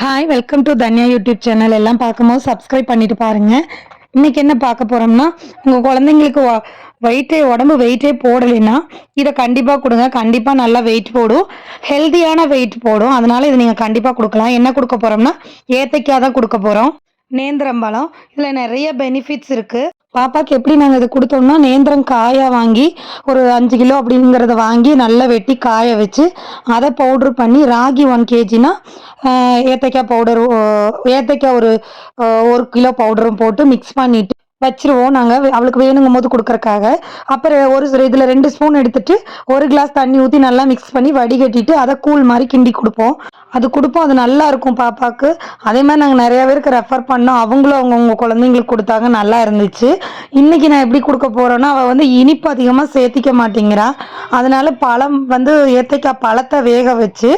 Hi welcome to Dhanya YouTube channel. எல்லாம் பார்க்கும்போது subscribe பண்ணிட்டு பாருங்க. இன்னைக்கு என்ன பார்க்க போறோம்னா, உங்கள் குழந்தைங்களுக்கு உடம்பு வெயிட்டே போடலைன்னா இதை கண்டிப்பாக கொடுங்க. கண்டிப்பாக நல்லா வெயிட் போடும், ஹெல்த்தியான வெயிட் போடும். அதனால இதை நீங்கள் கண்டிப்பாக கொடுக்கலாம். என்ன கொடுக்க போறோம்னா ஏத்தைக்காய் தான் கொடுக்க போகிறோம். நேந்திரம்பழம் இதில் நிறைய பெனிஃபிட்ஸ் இருக்குது. பாப்பாக்கு எப்படி நாங்கள் இது கொடுத்தோம்னா, நேந்திரம் காயாக வாங்கி ஒரு 5 கிலோ அப்படிங்கிறத வாங்கி நல்லா வெட்டி காய வச்சு அதை பவுட்ரு பண்ணி, ராகி 1 கேஜினா ஏத்தைக்காய் பவுடர், ஏத்தைக்காய் ஒரு 1 கிலோ பவுடரும் போட்டு மிக்ஸ் பண்ணிட்டு வச்சிருவோம். நாங்கள் அவளுக்கு வேணுங்கும் போது கொடுக்கறக்காக. அப்புறம் ஒரு இதில் 2 ஸ்பூன் எடுத்துட்டு 1 கிளாஸ் தண்ணி ஊற்றி நல்லா மிக்ஸ் பண்ணி வடிகட்டிட்டு அதை கூழ் மாதிரி கிண்டி கொடுப்போம். அது நல்லா இருக்கும் பாப்பாவுக்கு. அதே மாதிரி நாங்கள் நிறைய பேருக்கு ரெஃபர் பண்ணோம். அவங்களும் அவங்கவுங்க குழந்தைங்களுக்கு கொடுத்தாங்க, நல்லா இருந்துச்சு. இன்னைக்கு நான் எப்படி கொடுக்க போறேன்னா, அவள் வந்து இனிப்பு அதிகமாக சேர்த்திக்க மாட்டேங்கிறா. அதனால பழம் வந்து ஏத்தைக்காய் பழத்தை வேக வச்சு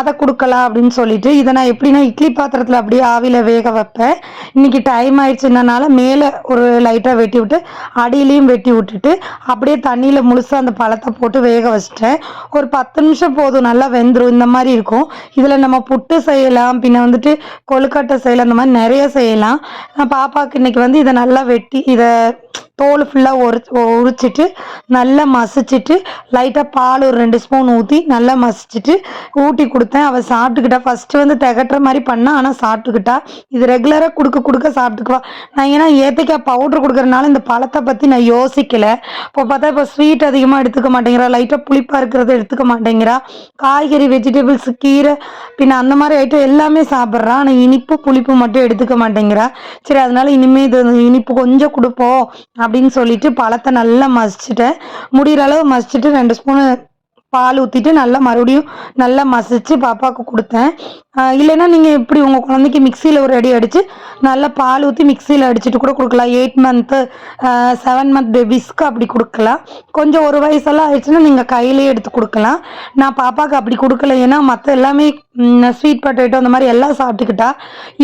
அதை கொடுக்கலாம் அப்படின்னு சொல்லிட்டு, இதை நான் எப்படின்னா இட்லி பாத்திரத்தில் அப்படியே ஆவியில் வேக வைப்பேன். இன்னைக்கு டைம் ஆயிடுச்சுனால மேலே ஒரு லைட்டாக வெட்டி விட்டு அடியிலையும் வெட்டி விட்டுட்டு அப்படியே தண்ணியில் முழுசாக அந்த பழத்தை போட்டு வேக வச்சிட்டேன். ஒரு 10 நிமிஷம் போதும், நல்லா வெந்துடும். இந்த மாதிரி இருக்கும். இதில் நம்ம புட்டு செய்யலாம், பின்ன வந்துட்டு கொழுக்கட்டை செய்யலாம், அந்த மாதிரி நிறைய செய்யலாம். நான் பாப்பாவுக்கு இன்னைக்கு வந்து இதை நல்லா வெட்டி இதை தோல் ஃபுல்லாக உரிச்சிட்டு நல்லா மசிச்சுட்டு லைட்டாக பால் ஒரு 2 ஸ்பூன் ஊற்றி நல்லா மசிச்சுட்டு ஊட்டி கொடுத்தேன். அவள் சாப்பிட்டுக்கிட்டா. ஃபஸ்ட்டு வந்து திகட்டுற மாதிரி பண்ணா, ஆனால் சாப்பிட்டுக்கிட்டா. இது ரெகுலராக கொடுக்க சாப்பிட்டுக்குவா. நான் ஏன்னா ஏத்தைக்காய் பவுட்ரு கொடுக்குறதுனால இந்த பழத்தை பற்றி நான் யோசிக்கலை. இப்போ பார்த்தா இப்போ ஸ்வீட் அதிகமாக எடுத்துக்க மாட்டேங்கிறா, லைட்டாக புளிப்பாக இருக்கிறத எடுத்துக்க மாட்டேங்கிறா. காய்கறி வெஜிடபிள்ஸ் கீரை பின்ன அந்த மாதிரி ஐட்டம் எல்லாமே சாப்பிட்றா. ஆனால் இனிப்பு புளிப்பு மட்டும் எடுத்துக்க மாட்டேங்கிறா. சரி, அதனால இனிமேல் இது இனிப்பு கொஞ்சம் கொடுப்போம் அப்படின்னு சொல்லிட்டு பழத்தை நல்லா மசிச்சுட்டேன். முடிகிற அளவு மசிச்சுட்டு 2 ஸ்பூனு பால் ஊற்றிட்டு நல்லா மறுபடியும் நல்லா மசிச்சு பாப்பாவுக்கு கொடுத்தேன். இல்லைன்னா நீங்கள் இப்படி உங்கள் குழந்தைக்கு மிக்சியில் ஒரு அடி அடித்து நல்லா பால் ஊற்றி மிக்சியில் அடிச்சுட்டு கூட கொடுக்கலாம். 8 மந்த்து 7 மந்த் பேபிஸ்க்கு அப்படி கொடுக்கலாம். கொஞ்சம் ஒரு வயசெல்லாம் ஆயிடுச்சுன்னா நீங்கள் கையிலேயே எடுத்து கொடுக்கலாம். நான் பாப்பாவுக்கு அப்படி கொடுக்கல, ஏன்னா மற்ற எல்லாமே ஸ்வீட் பொட்டேட்டோ அந்த மாதிரி எல்லாம் சாப்பிட்டுக்கிட்டா.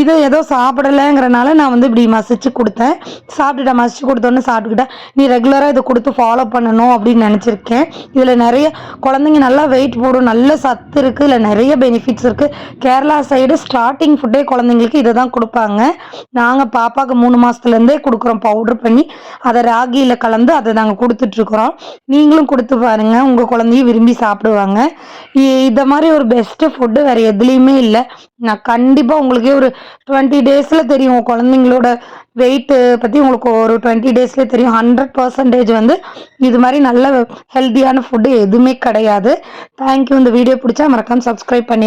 இது ஏதோ சாப்பிடலைங்கிறனால நான் வந்து இப்படி மசிச்சு கொடுத்தேன். சாப்பிட்டுட்டா, மசிச்சு கொடுத்தோன்னு சாப்பிட்டுக்கிட்டா. நீ ரெகுலராக இதை கொடுத்து ஃபாலோ பண்ணணும் அப்படின்னு நினச்சிருக்கேன். இதில் நிறைய குழந்தைங்க நல்லா வெயிட் போடும், நல்ல சத்து இருக்குது, இல்லை நிறைய பெனிஃபிட்ஸ் இருக்குது. கேரளா சைடு ஸ்டார்டிங் ஃபுட்டே குழந்தைங்களுக்கு இதை தான் கொடுப்பாங்க. நாங்கள் பாப்பாவுக்கு 3 மாதத்துலேருந்தே கொடுக்குறோம். பவுட்ரு பண்ணி அதை ராகியில் கலந்து அதை நாங்கள் கொடுத்துட்ருக்குறோம். நீங்களும் கொடுத்து பாருங்கள், உங்கள் குழந்தையும் விரும்பி சாப்பிடுவாங்க. இதை மாதிரி ஒரு பெஸ்ட்டு ஃபுட்டு வேறு எதுலேயுமே இல்லை. நான் கண்டிப்பாக உங்களுக்கே ஒரு 20 டேஸில் தெரியும். உங்கள் குழந்தைங்களோட வெயிட்டு பற்றி உங்களுக்கு ஒரு 20 டேஸ்லேயே தெரியும். 100% வந்து இது மாதிரி நல்ல ஹெல்த்தியான ஃபுட்டு எதுவுமே கிடையாது. தேங்க்யூ. இந்த வீடியோ பிடிச்சா மறக்காம சப்ஸ்கிரைப் பண்ணி